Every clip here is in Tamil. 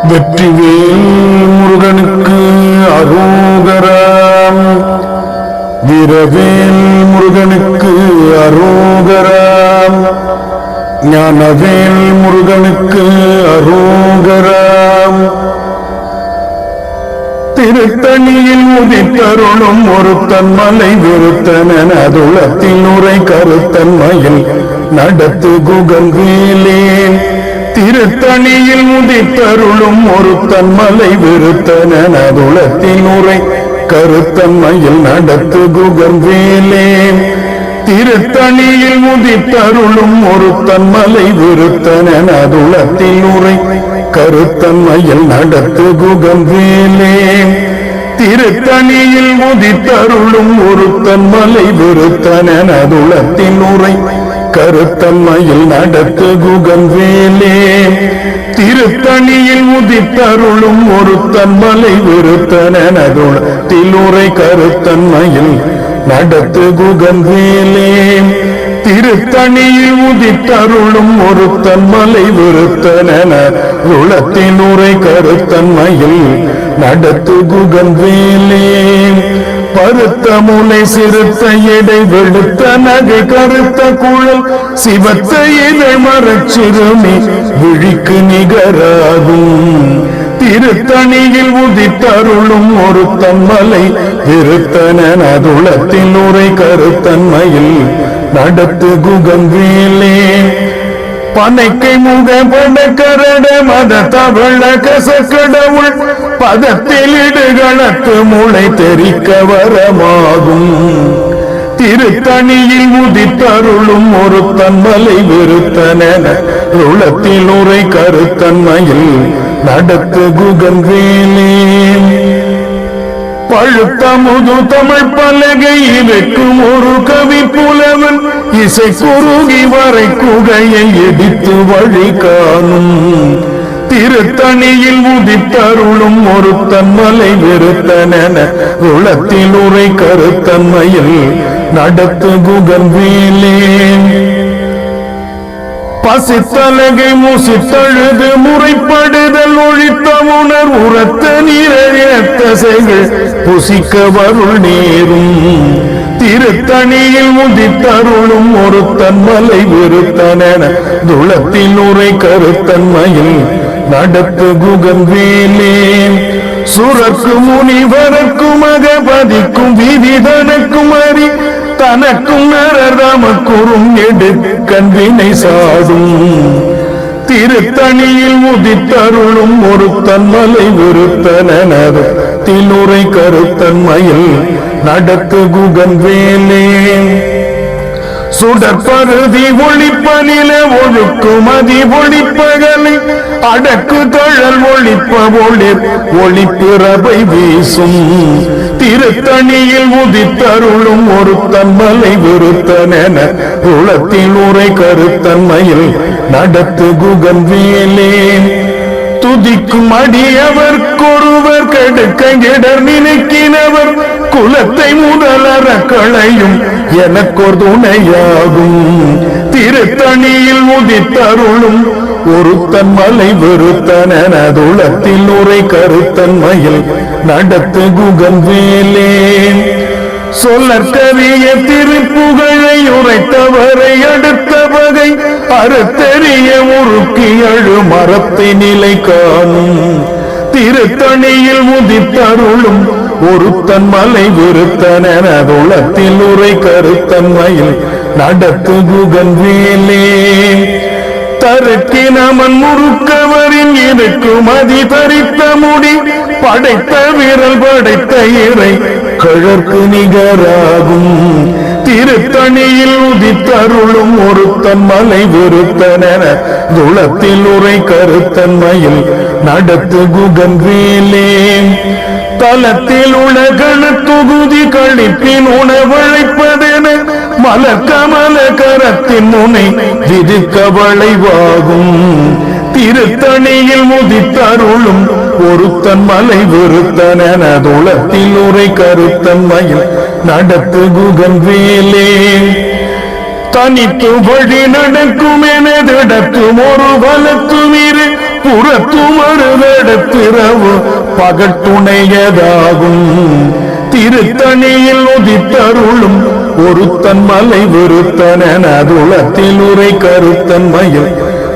வெற்றிவேல் முருகனுக்கு அரோகராம். வீரவேல் முருகனுக்கு அரோகராம். ஞானவேல் முருகனுக்கு அரோகராம். திருத்தணியில் உதித்தருளும் ஒருத்தன் மலை விருத்தனன் அதுளத்தில் உரை கருத்தன்மையில் நடத்து குகன்வேலே. திருத்தணியில் உதித்தருளும் ஒருத்தன் மலை விருத்தனன் அதுளத்தில் உரை கருத்தன்மையில் நடத்து குகன்வேலே. திருத்தணியில் உதித்தருளும் ஒருத்தன் மலை விருத்தனன் அதுளத்தில் உரை கருத்தன்மையில் நடத்து குகன்வேலே. திருத்தணியில் உதித்தருளும் ஒருத்தன் மலை விருத்தனன் அதுளத்தில் உரை கருத்தன்மையில் நடத்து குகன்வேலே. திருத்தணியில் உதித்தருளும் ஒருத்தன் மலை விருத்தனன் அதுளத்தில் உரை கருத்தன்மையில் நடத்து குகன்வேலே. திருத்தணியில் உதித்தருளும் ஒருத்தன் மலை விருத்தனன் அதுளத்தில் உரை கருத்தன்மையில் நடத்து குகன்வேலே. பருத்த முனை சிறுத்த எடை வெளுத்த நகை கருத்த குழல் சிவத்த இதழ் மரச்சிறுமி விழிக்கு நிகராகும். திருத்தணியில் உதித்தருளும் ஒருத்தன் மலை விருத்தனன் அதுளத்தில் உரை கருத்தன்மையில் நடத்து குகன்வேலே. பனைக்கை முக படக்கரட மத தவள கசக்கடவுள் பதத்தில் இடுகளத்து மூளை தெரிக்க வரமாகும். திருத்தணியில் உதித்தருளும் ஒருத்தன் மலை விருத்தனன் அதுளத்தில் உரை கருத்தன்மையில் நடத்து குகன்வேலே. பழுத்த முது தமிழ் பலகை இருக்கும் ஒரு கவி புலவன் இசை குறுகி வரை குகையை இடித்து வழி காணும். திருத்தணியில் உதித்தருளும் ஒருத்தன் மலை விருத்தனன் அதுளத்தில் உரை கருத்தன்மையில் நடத்து குகன்வேலே. பசித்தலகை மூசித்தழுது முறைப்படுதல் ஒழித்த உணர் உரத்த நீரத்தசைகள் புசிக்க வருள் நேரும். திருத்தணியில் உதித்தருளும் ஒருத்தன் மலை விருத்தனன் அதுளத்தில் உரை கருத்தன்மையில் நடத்து குகன்வேலே. சுரக்கு முனிவரக்கும் அகபதிக்கும் விதிதனக்கும் அறி தனக்கும் நரதமக்குறும் எடுக்கண் வினை சாடும். திருத்தணியில் உதித்தருளும் ஒருத்தன் மலை விருத்தனன் அதுளத்தில் உரை கருத்தன்மையில் நடத்து குகன்வேலே. சுடற்பருதி ஒளிப்பனில ஒழுக்குமதி ஒளிப்பகலை அடக்கு தழல் ஒளிப்ப ஒளிர் ஒளிப்பிறவை வீசும். திருத்தணியில் உதித்தருளும் ஒருத்தன் மலை விருத்தனன் அதுளத்தில் உரை கருத்தன்மையில் நடத்து குகன்வேலே. துதிக்கும் அடியவர்க்கொருவர் கெடுக்க இடர் நினைக்கினவர் குலத்தை முதலற களையும் எனக்கொரு துணையாகும். திருத்தணியில் உதித்தருளும் ஒருத்தன் மலை விருத்தனன் அதுளத்தில் உரை கருத்தன்மையில் நடத்து குகன்வேலே. சொல்லற்கரிய திருப்புகழை உரைத்தவரை அடுத்த வகை அறுத்தெறிய உருக்கி அழு மரத்தை நிலை காணும். திருத்தணியில் உதித்தருளும் ஒருத்தன் மலை விருத்தனன் அதுளத்தில் உரை கருத்தன்மையில் நடத்து குகன்வேலே. தருக்கினமன் முறுக்கவரின் இருக்கும் அதி தரித்த முடி படைத்த வீரல் படைத்த இறை கழற்கு நிகராகும். திருத்தணியில் உதித்தருளும் ஒருத்தன் மலை விருத்தனன் அதுளத்தில் உரை கருத்தன்மையில் நடத்து குகன்வேலே. தலத்தில் உலகள தொகுதி கழிப்பின் உணவழைப்பதென மலர் கமல கரத்தின் முனை விதிக்க வளைவாகும். திருத்தணியில் உதித்தருளும் ஒருத்தன் மலை விருத்தனன் அதுளத்தில் உரை கருத்தன்மையில் நடத்து குகன்வேலே. தனித்து வழி நடக்கும் எனதடக்கும் ஒரு வலத்துமிரு புற குளத்துமருதடத்திரவு பகட்டுணையதாகும் திருத்தணியில் உதித்தருளும் ஒருத்தன் மலை விருத்தன அதுளத்தில் உரை கருத்தன்மையில்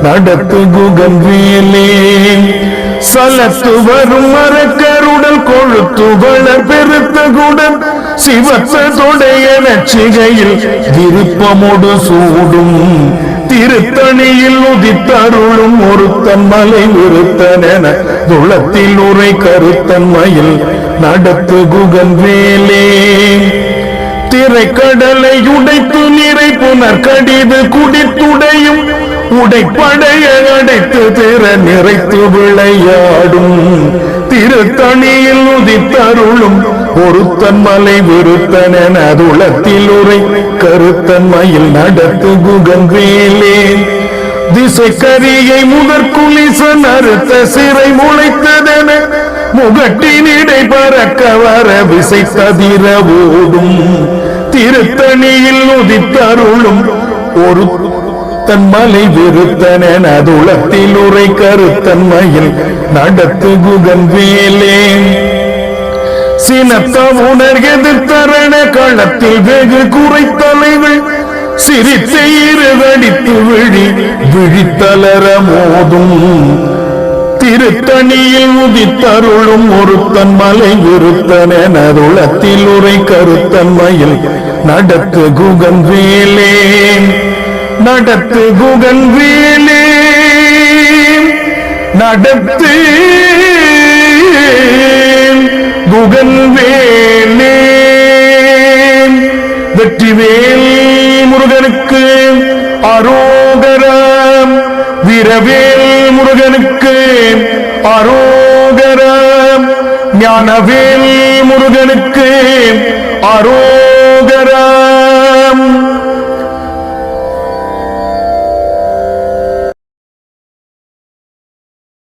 நடத்து குகன் வேலே சலத்து வரும் மரக்கருடல் கொழுத்து வளர் பெருத்தகுடன் சிவத்த தொடைய நச்சிகையில் விருப்பமோடு சூடும் திருத்தணியில் உதித்தருளும் ஒருத்தன் மலை விருத்தன துளத்தில் உரை கருத்தன்மையில் நடத்து குகன் வேலே திரைக்கடலை உடைத்து நிறை புனர் கடிது குடித்துடையும் உடைப்படைய அடைத்து திற நிறைத்து விளையாடும் திருத்தணியில் உதித்தருளும் ஒருத்தன் மலை விருத்தன அதுளத்தில் உரை கருத்தன்மையில் நடத்து குகன் வேலே திசை கரியை முதற்குலிசன் அறுத்த சிறை முளைத்ததென முகட்டினிடை பறக்க வர விசை ததிர ஓடும் திருத்தணியில் உதித்தருளும் ஒரு தன் மலை விருத்தன அதுளத்தில் உரை கருத்தன்மையில் நடத்து குகன் வேலே சினத்த உணர் எதிர்த்தரண களத்தில் வெகு குறைத்தலைகள் சிரித்த இருதடித்து விழித்தளர மோதும் திருத்தணியில் உதித்தருளும் ஒருத்தன் மலை விருத்தன அதுளத்தில் உரை கருத்தன்மையில் நடத்து குகன் வேலே நடத்து குகன் வேலே நடத்து குகன் வேலே வெற்றிவேல் முருகனுக்கு அரோகராம் வீரவேல் முருகனுக்கு அரோகராம் ஞானவேல் முருகனுக்கு